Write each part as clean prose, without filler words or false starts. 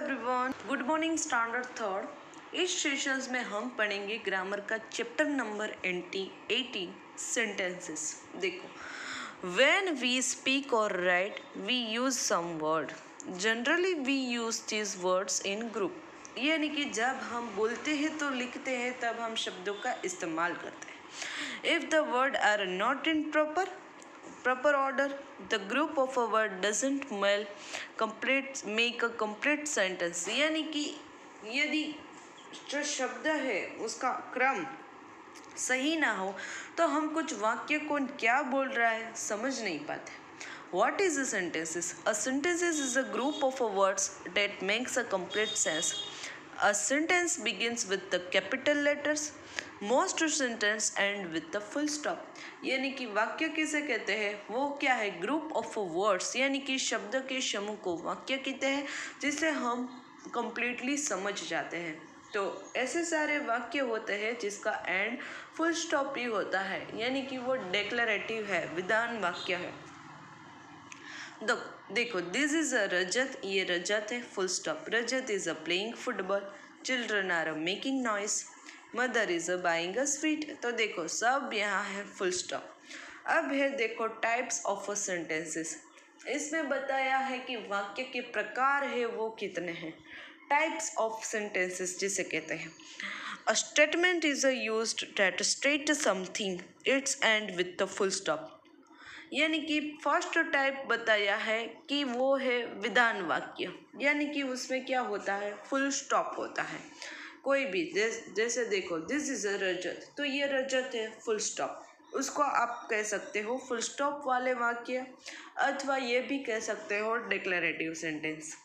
Everyone, good morning standard third. इस sessions में हम पढ़ेंगे ग्रामर का चैप्टर नंबर 18 सेंटेंसेस। देखो, व्हेन वी स्पीक और write we use some word, generally we use these words in group. यानी कि जब हम बोलते हैं तो लिखते हैं तब हम शब्दों का इस्तेमाल करते हैं। If the word are not in proper order, the group of a word doesn't make a complete sentence। यानी कि यदि जो शब्द है उसका क्रम सही ना हो तो हम कुछ वाक्य को क्या बोल रहा है समझ नहीं पाते। What is a sentences? A sentences is a group of words that makes a complete sense. A sentence begins with the capital letters, most sentence end with the full stop। यानी कि वाक्य किसे कहते हैं, वो क्या है, ग्रुप ऑफ वर्ड्स, यानी कि शब्द के समूह को वाक्य कहते हैं जिसे हम कंप्लीटली समझ जाते हैं। तो ऐसे सारे वाक्य होते हैं जिसका एंड फुल स्टॉप ही होता है, यानी कि वो डिक्लेरेटिव है, विधान वाक्य है। देखो, दिस इज अ रजत, ये रजत है, full stop. Rajat is a playing football, children are making noise, mother is a buying a sweet. तो देखो सब यहाँ है, फुल स्टॉप। अब है देखो टाइप्स ऑफ सेंटेंसेस। इसमें बताया है कि वाक्य के प्रकार है वो कितने हैं। टाइप्स ऑफ सेंटेंसेस जिसे कहते हैं, a statement is a used that state something it's and with the full stop. यानी कि फर्स्ट टाइप बताया है कि वो है विधान वाक्य, यानी कि उसमें क्या होता है, फुल स्टॉप होता है। कोई भी जैसे देखो, दिस इज अ रजत, तो ये रजत है, फुल स्टॉप। उसको आप कह सकते हो फुल स्टॉप वाले वाक्य, अथवा ये भी कह सकते हो declarative sentence.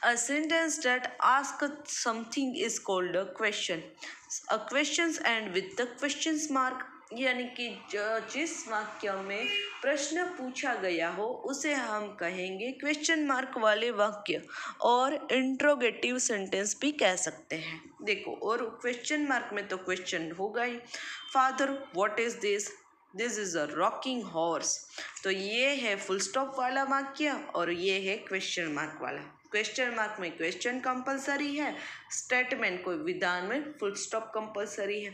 A sentence that asks something is called a question. A questions end with the questions mark। यानी कि जिस वाक्य में प्रश्न पूछा गया हो उसे हम कहेंगे क्वेश्चन मार्क वाले वाक्य, और इंट्रोगेटिव सेंटेंस भी कह सकते हैं। देखो, और क्वेश्चन मार्क में तो क्वेश्चन होगा ही। Father, what is this? This is a rocking horse. तो ये है फुल स्टॉप वाला वाक्य और ये है क्वेश्चन मार्क वाला। क्वेश्चन मार्क में क्वेश्चन कंपलसरी है, स्टेटमेंट कोई विधान में फुल स्टॉप कंपलसरी है।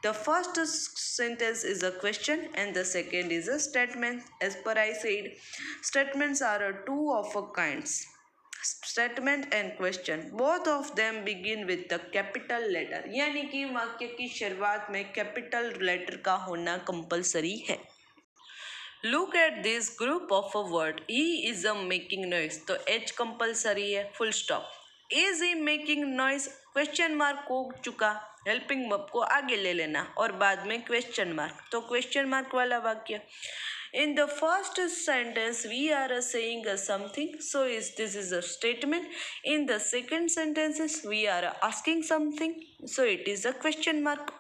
The first sentence is a question and the second is a statement. As per I said, statements are two of a kinds, statement and question, both of them begin with the capital letter. यानी कि वाक्य की शुरुआत में capital letter का होना compulsory है। Look at this group of a word, he is a making noise, तो एच कंपलसरी है, full stop. Is he making noise, question mark हो चुका, हेल्पिंग वर्ब को आगे ले लेना और बाद में क्वेश्चन मार्क, तो क्वेश्चन मार्क वाला वाक्य। In the first sentence, we are saying something, so this is a statement. In the second sentence, we are asking something, so it is a question mark.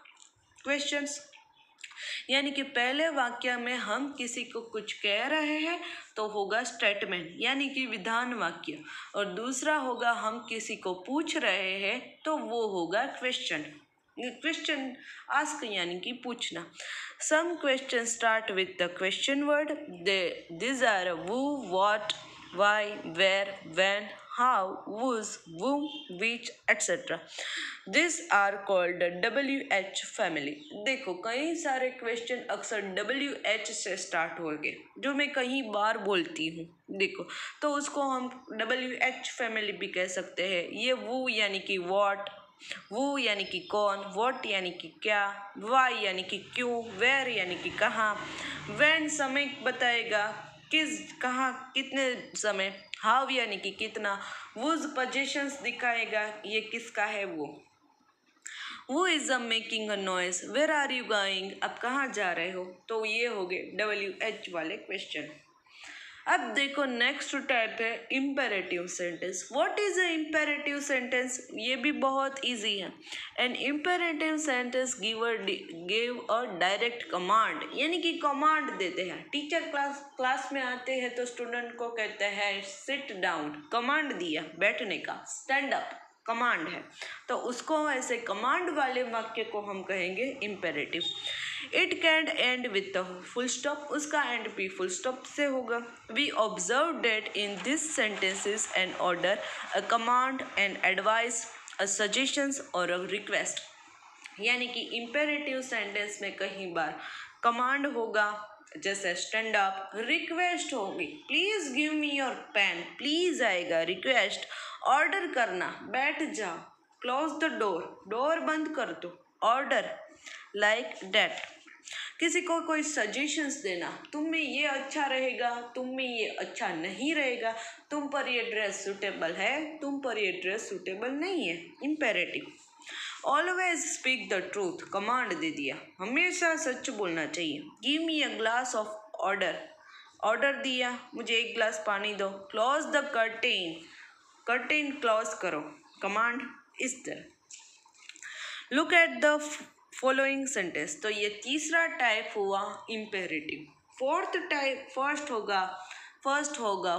Questions। यानी कि पहले वाक्य में हम किसी को कुछ कह रहे हैं तो होगा स्टेटमेंट, यानी कि विधान वाक्य, और दूसरा होगा हम किसी को पूछ रहे हैं तो वो होगा क्वेश्चन। क्वेश्चन आस्क यानी कि पूछना। Some question start with the question word, this are who, what, why, where, when, how, whose, whom, which, etc. These are called WH family। देखो, कई सारे क्वेश्चन अक्सर WH से स्टार्ट होंगे जो मैं कई बार बोलती हूँ। देखो, तो उसको हम WH फैमिली भी कह सकते हैं। ये वो यानी कि व्हाट, वो यानी कि कौन, व्हाट यानी कि क्या, वाई यानी कि क्यों, वेयर यानी कि कहाँ, व्हेन समय बताएगा किस, कहाँ, कितने समय, हाउ यानी कि कितना, वुज पोजीशंस दिखाएगा ये किसका है वो। वो is a making a noise, where are you going, आप कहाँ जा रहे हो, तो ये हो गए WH वाले क्वेश्चन। अब देखो नेक्स्ट टाइप है imperative sentence. What is a imperative sentence, ये भी बहुत इजी है। An imperative sentence give a direct command, यानी कि कमांड देते हैं। टीचर क्लास में आते हैं तो स्टूडेंट को कहते हैं सिट डाउन, कमांड दिया बैठने का, स्टैंड अप। कमांड है, तो उसको ऐसे कमांड वाले वाक्य को हम कहेंगे imperative. It can end with full stop, उसका एंड भी फुल स्टॉप से होगा। We observe that in this sentences an order, a command, an advice, a suggestions और अ रिक्वेस्ट। यानी कि इम्पेरेटिव सेंटेंस में कहीं बार कमांड होगा जैसे स्टैंड अप, रिक्वेस्ट होगी please give me your pen, please आएगा, रिक्वेस्ट ऑर्डर करना बैठ जाओ, क्लोज द डोर, डोर बंद कर दो, ऑर्डर, लाइक डैट। किसी को कोई सजेशंस देना, तुम में ये अच्छा रहेगा, तुम में ये अच्छा नहीं रहेगा, तुम पर ये ड्रेस सूटेबल है, तुम पर ये ड्रेस सूटेबल नहीं है, imperative. Always speak the truth, command दे दिया, हमेशा सच बोलना चाहिए। Give me a glass of order, order दिया, मुझे एक ग्लास पानी दो। Close the curtain, curtain close करो, कमांड इस तरह। Look at the following sentence, तो ये तीसरा टाइप हुआ इम्पेरेटिव। फोर्थ टाइप, फर्स्ट होगा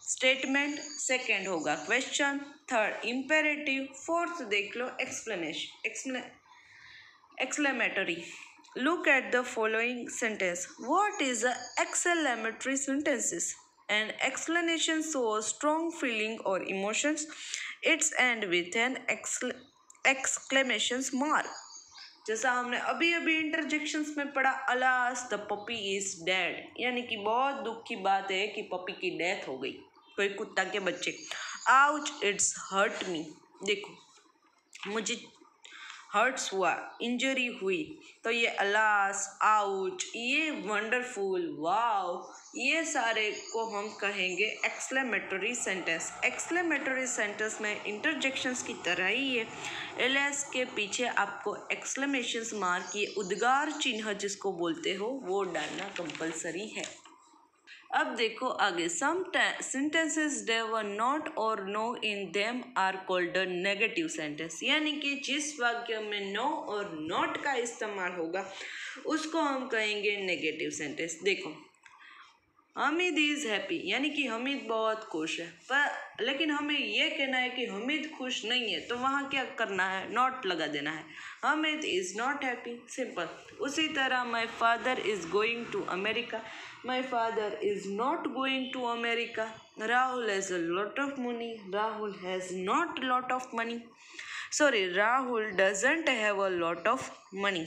स्टेटमेंट, सेकेंड होगा क्वेश्चन, थर्ड इम्पेरेटिव, फोर्थ देख लो explanation, exclamatory. Look at the following sentence. What is a exclamatory sentences? An explanation shows strong feeling or emotions. It's end with an exclamation mark. जैसा हमने अभी अभी interjections में पढ़ा, alas the puppy is dead, यानी कि बहुत दुख की बात है कि पपी की डेथ हो गई, कोई कुत्ता के बच्चे। आउच इट्स हर्ट मी, देखो मुझे हर्ट्स हुआ, इंजरी हुई, तो ये अलास, आउच, ये वंडरफुल, वाओ, ये सारे को हम कहेंगे एक्सक्लेमेटरी सेंटेंस। एक्सक्लेमेटरी सेंटेंस में इंटरजेक्शंस की तरह ही है, एलएस के पीछे आपको एक्सक्लेमेशन मार्क, ये उद्गार चिन्ह जिसको बोलते हो, वो डालना कंपलसरी है। अब देखो आगे, सम sentences there were not or no in them are called a negative sentence, यानी कि जिस वाक्य में no और not का इस्तेमाल होगा उसको हम कहेंगे नेगेटिव सेंटेंस। देखो हमीद इज़ हैप्पी, यानी कि हमीद बहुत खुश है, पर लेकिन हमें यह कहना है कि हमीद खुश नहीं है, तो वहाँ क्या करना है, नॉट लगा देना है। Hamid is not happy, simple. उसी तरह my father is going to America, my father is not going to America. Rahul has a lot of money, Rahul has not lot of money, sorry Rahul doesn't have a lot of money.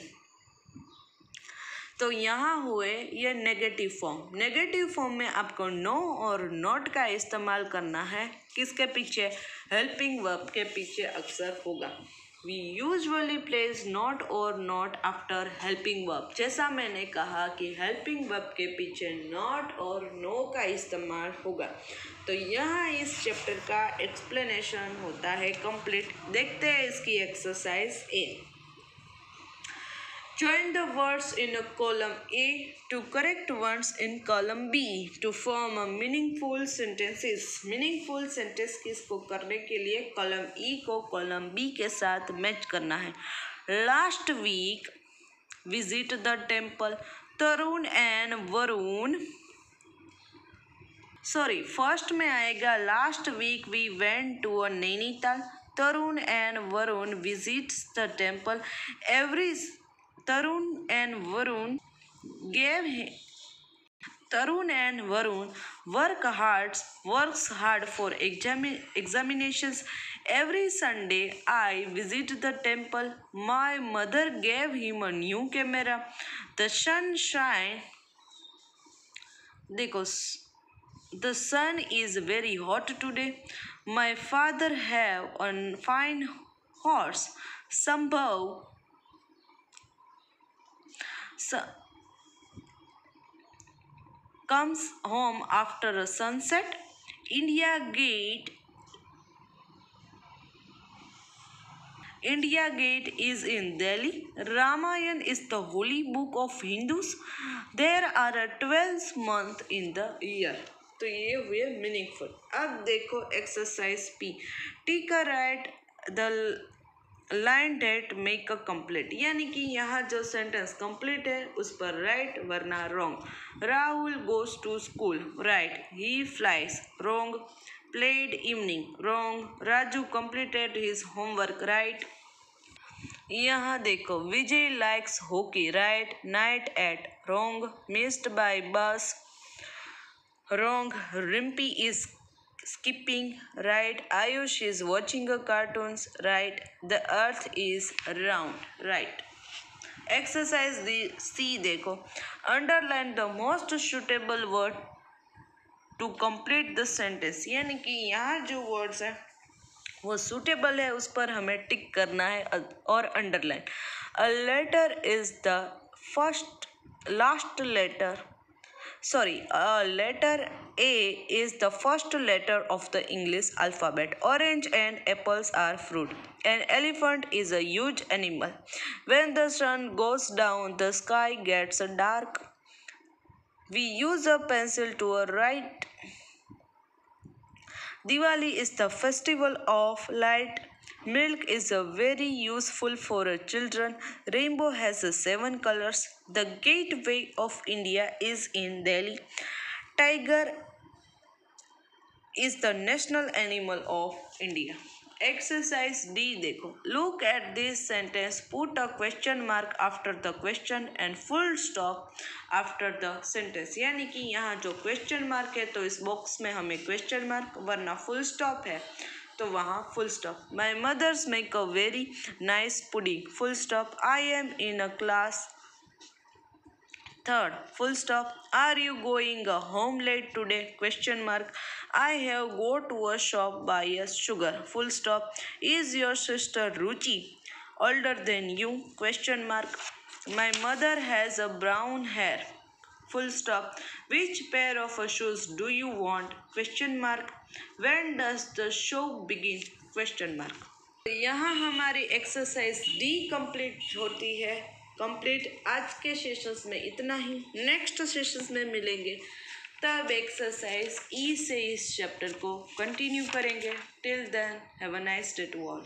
तो यहाँ हुए ये negative form. Negative form में आपको no और not का इस्तेमाल करना है, किसके पीछे, हेल्पिंग वर्ब के पीछे अक्सर होगा। वी यूजुअली प्लेस नॉट और नॉट आफ्टर हेल्पिंग वर्ब, जैसा मैंने कहा कि हेल्पिंग वर्ब के पीछे नॉट और नो का इस्तेमाल होगा। तो यहाँ इस चैप्टर का एक्सप्लेनेशन होता है कंप्लीट। देखते हैं इसकी exercise A. Join the words in a column A to correct ones in column B to form a meaningful sentences. Meaningful sentence किसको करने के लिए कॉलम E को कॉलम B के साथ मैच करना है। Last week visit the temple. Tarun and Varun, sorry first में आएगा last week we went to a Nainital. Tarun and Varun visits the temple every, Tarun and Varun works hard for examinations. Every Sunday I visit the temple. My mother gave him a new camera. The sunshine, देखो the sun is very hot today. My father have a fine horse. Sambhav comes home after a sunset. India Gate is in Delhi. Ramayana is the holy book of Hindus. There are 12 months in the year. तो ये हुए meaningful. अब देखो exercise P, tick right the line date make a complete, यानी कि यहाँ जो sentence complete है उस पर राइट वरना wrong. Rahul goes to school, right. He flies, wrong. Played evening. Wrong. Raju completed his homework. Right. यहाँ देखो विजय likes hockey. Right. Night at. Wrong. Missed by bus. Wrong. Rimpy is skipping. Right. Ayush is watching a cartoons. Right. The earth is round. Right. Exercise the C देखो. Underline the most suitable word to complete the sentence. यानी कि यहाँ जो words है वो suitable है उस पर हमें टिक करना है और underline. A letter is the letter A is the first letter of the English alphabet. Orange and apples are fruit. An elephant is a huge animal. When the sun goes down, the sky gets dark. We use a pencil to write. Diwali is the festival of light. Milk is very useful for children. Rainbow has 7 colors. The gateway of India is in Delhi. Tiger is the national animal of India. Exercise D देखो. Look at this sentence. Put a question mark after the question and full stop after the sentence. यानी कि यहाँ जो question mark है तो इस box में हमें question mark वरना full stop है तो वहाँ full stop. My mothers make a very nice pudding. Full stop. I am in a class third. Full stop. Are you going home late today? Question mark. I have go to a shop buy a sugar. Full stop. Is your sister Ruchi older than you? Question mark. My mother has a brown hair. Full stop. Which pair of shoes do you want? Question mark. When does the show begin? Question mark. यहाँ हमारी exercise D complete होती है. Complete आज के sessions में इतना ही. Next sessions में मिलेंगे तब एक्सरसाइज ई से इस चैप्टर को कंटिन्यू करेंगे. Till then have a nice day to all.